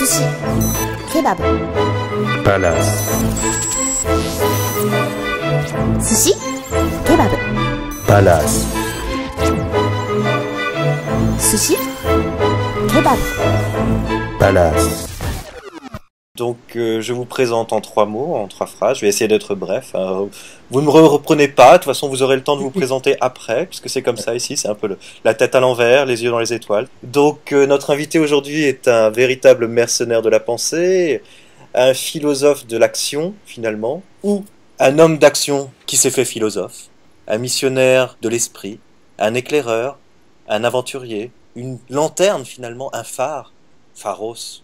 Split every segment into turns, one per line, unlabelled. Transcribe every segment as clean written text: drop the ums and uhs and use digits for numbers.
Sushi, kebab,
Palace,
sushi, kebab,
palace,
sushi, kebab.
palace.
Donc, je vous présente en 3 mots, en 3 phrases. Je vais essayer d'être bref. Vous ne me reprenez pas. De toute façon, vous aurez le temps de vous présenter après, puisque c'est comme ça ici. C'est un peu la tête à l'envers, les yeux dans les étoiles. Donc, notre invité aujourd'hui est un véritable mercenaire de la pensée, un philosophe de l'action, finalement, ou un homme d'action qui s'est fait philosophe, un missionnaire de l'esprit, un éclaireur, un aventurier, une lanterne, finalement, un phare, pharos,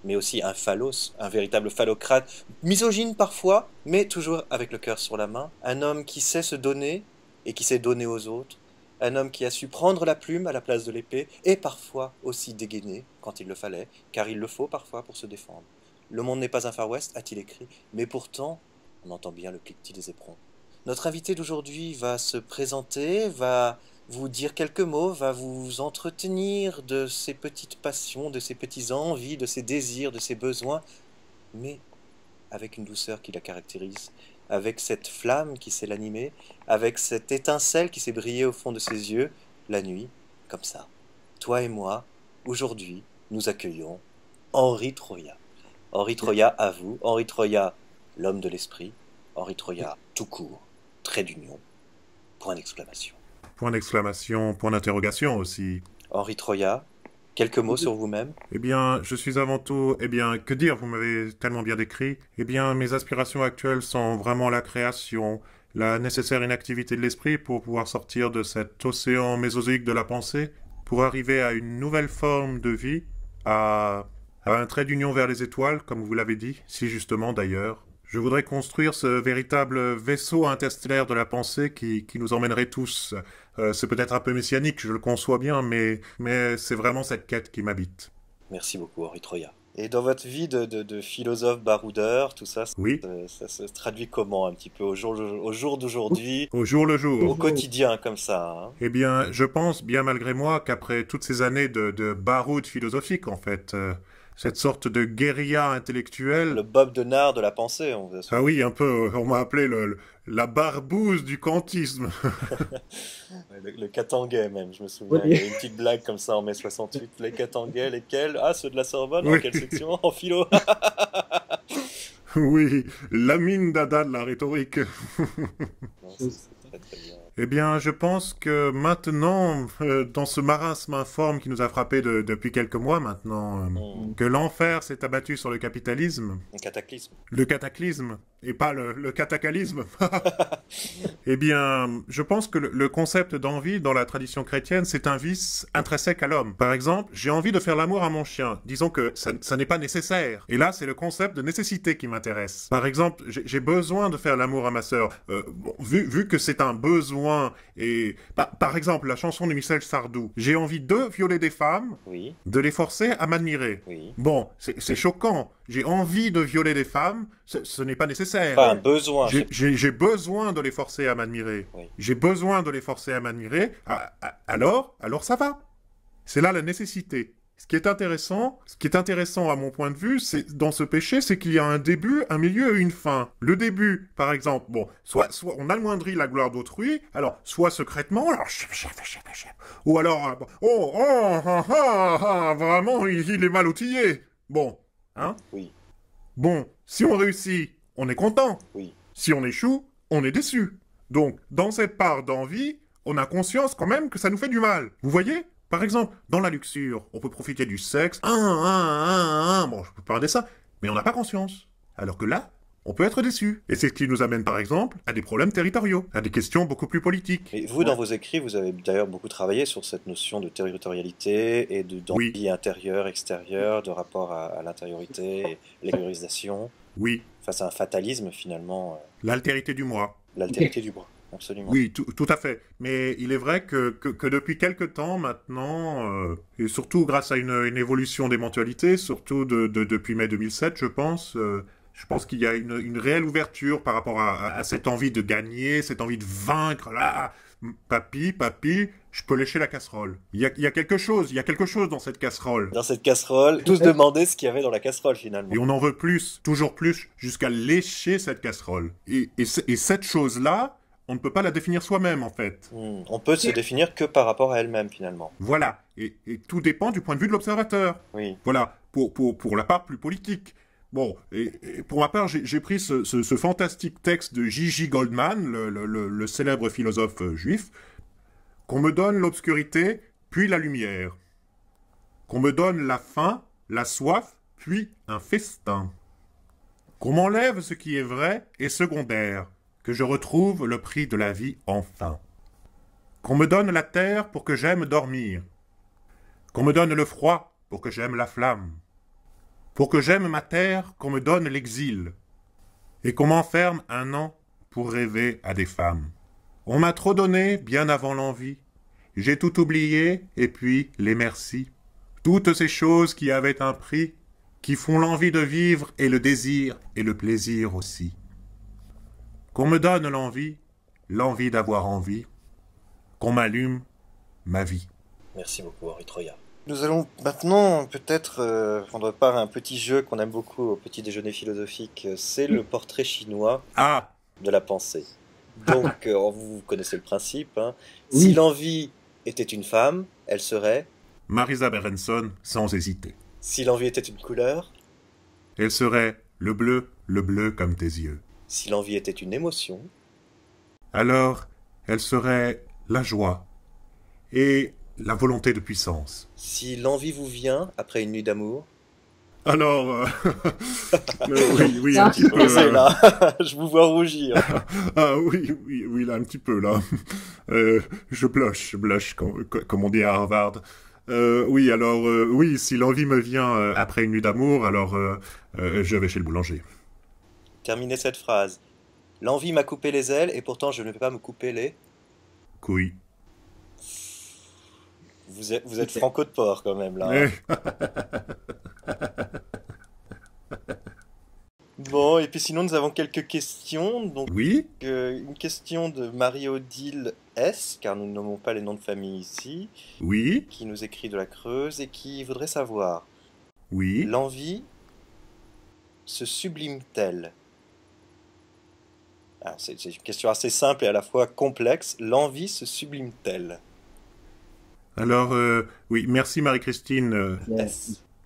mais aussi un phallos, un véritable phallocrate, misogyne parfois, mais toujours avec le cœur sur la main, un homme qui sait se donner et qui sait donner aux autres, un homme qui a su prendre la plume à la place de l'épée et parfois aussi dégainer quand il le fallait, car il le faut parfois pour se défendre. Le monde n'est pas un Far West, a-t-il écrit, mais pourtant, on entend bien le cliquetis des éperons. Notre invité d'aujourd'hui va se présenter, va vous dire quelques mots, va vous entretenir de ses petites passions, de ses petites envies, de ses désirs, de ses besoins, mais avec une douceur qui la caractérise, avec cette flamme qui sait l'animer, avec cette étincelle qui sait briller au fond de ses yeux, la nuit, comme ça. Toi et moi, aujourd'hui, nous accueillons Henri Troya. Henri Troya à vous, Henri Troya, l'homme de l'esprit, Henri Troya tout court, trait d'union, point d'exclamation.
Point d'exclamation, point d'interrogation aussi.
Henri Troya, quelques mots sur vous-même.
Eh bien, je suis avant tout... Eh bien, que dire, vous m'avez tellement bien décrit. Eh bien, mes aspirations actuelles sont vraiment la création, la nécessaire inactivité de l'esprit pour pouvoir sortir de cet océan mésozoïque de la pensée, pour arriver à une nouvelle forme de vie, à un trait d'union vers les étoiles, comme vous l'avez dit, si justement d'ailleurs. Je voudrais construire ce véritable vaisseau interstellaire de la pensée qui nous emmènerait tous. C'est peut-être un peu messianique, je le conçois bien, mais c'est vraiment cette quête qui m'habite.
Merci beaucoup, Henri Troya. Et dans votre vie de philosophe baroudeur, tout ça,
Oui.
Ça se traduit comment un petit peu au jour d'aujourd'hui,
Au jour le jour.
au quotidien comme ça, hein?
Eh bien, je pense, bien malgré moi, qu'après toutes ces années de baroud philosophique, en fait, cette sorte de guérilla intellectuelle...
Le Bob Denard de la pensée, on veut.
Ah oui, un peu, on m'a appelé la barbouze du kantisme.
Le Katanguay même, je me souviens. Il y avait une petite blague comme ça en mai 68. Les Katanguay, lesquels? Ah, ceux de la Sorbonne,
Oui.
en quelle section? En philo.
Oui, la mine dada de la rhétorique.
Non, c'est très très bien.
Eh bien, je pense que maintenant, dans ce marasme informe qui nous a frappé depuis quelques mois maintenant, que l'enfer s'est abattu sur le capitalisme,
Un cataclysme.
le cataclysme, et pas le catacalisme. Eh bien, je pense que le concept d'envie dans la tradition chrétienne, c'est un vice intrinsèque à l'homme. Par exemple, j'ai envie de faire l'amour à mon chien. Disons que ça n'est pas nécessaire. Et là, c'est le concept de nécessité qui m'intéresse. Par exemple, j'ai besoin de faire l'amour à ma sœur. Vu que c'est un besoin, et par exemple, la chanson de Michel Sardou, j'ai envie de violer des femmes,
Oui,
de les forcer à m'admirer.
oui.
Bon, c'est choquant. J'ai envie de violer des femmes, ce n'est pas nécessaire.
Pas un besoin.
J'ai besoin de les forcer à m'admirer.
Oui.
J'ai besoin de les forcer à m'admirer. Alors ça va. C'est là la nécessité. Ce qui est intéressant à mon point de vue, c'est dans ce péché, c'est qu'il y a un début, un milieu et une fin. Le début, par exemple, bon, soit on amoindrit la gloire d'autrui, alors soit secrètement, alors ou alors vraiment il est mal outillé. Bon, hein?
Oui,
Bon, si on réussit, on est content.
oui.
Si on échoue, on est déçu. Donc, dans cette part d'envie, on a conscience quand même que ça nous fait du mal. Vous voyez? Par exemple, dans la luxure, on peut profiter du sexe, bon, je peux parler de ça, mais on n'a pas conscience. Alors que là, on peut être déçu. Et c'est ce qui nous amène, par exemple, à des problèmes territoriaux, à des questions beaucoup plus politiques.
Et vous, dans vos écrits, vous avez d'ailleurs beaucoup travaillé sur cette notion de territorialité et d'envie
Oui.
intérieure, extérieure, de rapport à l'intériorité et l'extériorisation,
Oui,
face à un fatalisme finalement,
l'altérité du moi.
l'altérité du moi. Absolument.
Oui, tout à fait. Mais il est vrai que depuis quelque temps maintenant, et surtout grâce à une évolution des mentalités, surtout depuis mai 2007, je pense qu'il y a une réelle ouverture par rapport à cette envie de gagner, cette envie de vaincre, là, Papy, papy, je peux lécher la casserole. Il y a quelque chose dans cette casserole.
Dans cette casserole, tous demandaient ce qu'il y avait dans la casserole finalement.
Et on en veut plus, toujours plus, jusqu'à lécher cette casserole. Et cette chose-là, on ne peut pas la définir soi-même, en fait.
On peut se définir que par rapport à elle-même, finalement.
Voilà. Et tout dépend du point de vue de l'observateur.
Oui.
Voilà. Pour la part plus politique. Bon, et pour ma part, j'ai pris ce fantastique texte de J.J. Goldman, le célèbre philosophe juif. Qu'on me donne l'obscurité, puis la lumière. Qu'on me donne la faim, la soif, puis un festin. Qu'on m'enlève ce qui est vrai et secondaire, que je retrouve le prix de la vie enfin. Qu'on me donne la terre pour que j'aime dormir. Qu'on me donne le froid pour que j'aime la flamme. Pour que j'aime ma terre, qu'on me donne l'exil. Et qu'on m'enferme 1 an pour rêver à des femmes. On m'a trop donné bien avant l'envie. J'ai tout oublié, et puis les merci. Toutes ces choses qui avaient un prix, qui font l'envie de vivre et le désir et le plaisir aussi. Qu'on me donne l'envie d'avoir envie, qu'on m'allume ma vie.
Merci beaucoup, Henri Troya. Nous allons maintenant peut-être prendre part à un petit jeu qu'on aime beaucoup au petit déjeuner philosophique. C'est le portrait chinois de la pensée. Donc, vous connaissez le principe. Hein.
Oui.
Si l'envie était une femme, elle serait...
Marisa Berenson, sans hésiter.
Si l'envie était une couleur,
elle serait le bleu comme tes yeux.
Si l'envie était une émotion,
alors elle serait la joie et la volonté de puissance.
Si l'envie vous vient après une nuit d'amour,
alors, oui, un petit peu.
C'est là, je vous vois rougir.
Oui, là, un petit peu, là. Je blush, comme on dit à Harvard. Oui, si l'envie me vient après une nuit d'amour, alors je vais chez le boulanger.
Terminez cette phrase. L'envie m'a coupé les ailes et pourtant je ne vais pas me couper les...
couilles.
Vous êtes franco de porc quand même, là. Bon, et puis sinon nous avons quelques questions. Donc,
oui.
Une question de Marie-Odile S, car nous ne nommons pas les noms de famille ici.
Oui.
Qui nous écrit de la Creuse et qui voudrait savoir.
Oui.
L'envie se sublime-t-elle? Alors, c'est une question assez simple et à la fois complexe. L'envie se sublime-t-elle?
Alors, oui, merci Marie-Christine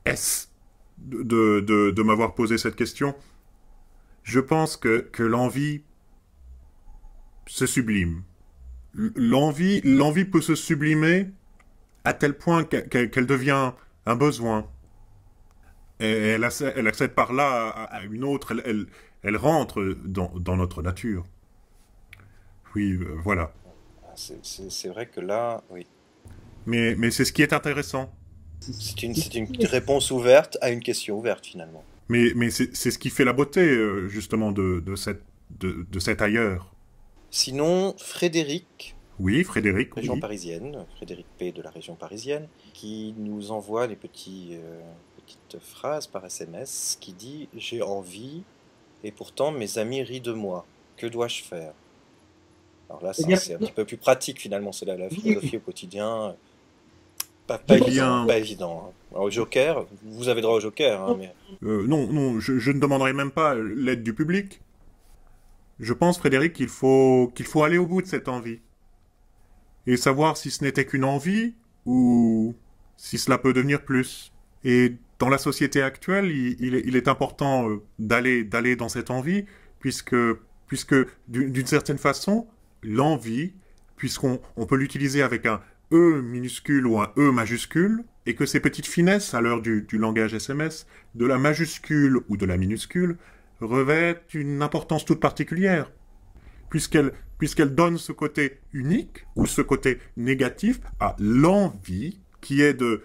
S de m'avoir posé cette question. Je pense que l'envie se sublime. L'envie peut se sublimer à tel point qu'elle devient un besoin. Et elle accède par là à une autre, elle rentre dans notre nature. Oui, voilà.
C'est vrai que là, oui.
Mais c'est ce qui est intéressant.
C'est une réponse ouverte à une question ouverte, finalement.
Mais c'est ce qui fait la beauté, justement, de cet ailleurs.
Sinon, Frédéric...
Oui, Frédéric,
région parisienne, Frédéric P. de la région parisienne, qui nous envoie les petites phrases par SMS, qui dit « J'ai envie, et pourtant mes amis rient de moi. Que dois-je faire ?» Alors là, c'est un petit peu plus pratique, finalement. C'est la philosophie au quotidien... Pas évident. Hein. Alors, au joker, vous avez droit au joker. Hein, mais...
non, je ne demanderai même pas l'aide du public. Je pense, Frédéric, qu'il faut aller au bout de cette envie. Et savoir si ce n'était qu'une envie, ou si cela peut devenir plus. Et dans la société actuelle, il est important d'aller dans cette envie, puisque d'une certaine façon, l'envie, puisqu'on peut l'utiliser avec un E minuscule ou un E majuscule, et que ces petites finesses, à l'heure du langage SMS, de la majuscule ou de la minuscule, revêtent une importance toute particulière, puisqu'elle donne ce côté unique, ou ce côté négatif, à l'envie, qui est de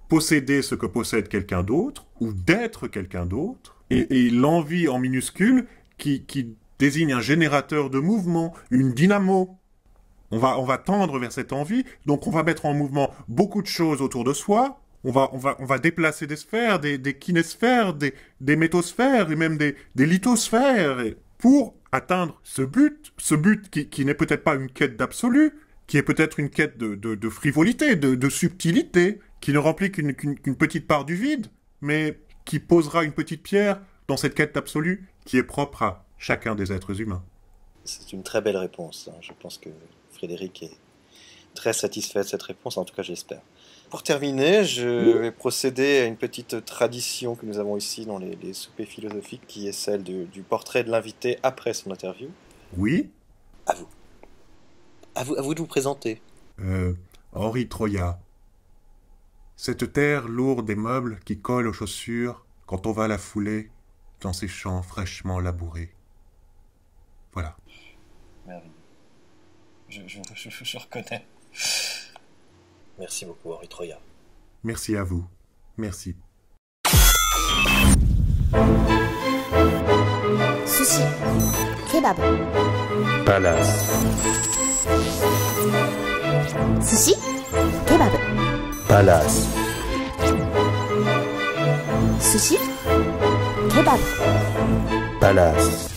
posséder ce que possède quelqu'un d'autre, ou d'être quelqu'un d'autre, et l'envie en minuscule, qui désigne un générateur de mouvement, une dynamo. On va tendre vers cette envie, donc on va mettre en mouvement beaucoup de choses autour de soi, on va déplacer des sphères, des kinésphères, des métosphères, et même des lithosphères, pour atteindre ce but qui n'est peut-être pas une quête d'absolu, qui est peut-être une quête de frivolité, de subtilité, qui ne remplit qu'une petite part du vide, mais qui posera une petite pierre dans cette quête absolue qui est propre à chacun des êtres humains.
C'est une très belle réponse. Je pense que Frédéric est très satisfait de cette réponse, en tout cas j'espère. Pour terminer, je vais procéder à une petite tradition que nous avons ici dans les soupers philosophiques, qui est celle du portrait de l'invité après son interview.
Oui?
À vous. À vous de vous présenter.
Henri Troya. Cette terre lourde des meubles qui colle aux chaussures quand on va la fouler dans ces champs fraîchement labourés. Voilà.
Merveilleux. Je reconnais. Merci beaucoup, Henri Troya.
Merci à vous. Merci.
Sushi. Kebab.
Palace.
Sushi. Kebab.
Palace.
Sushi. Kebab.
Palace.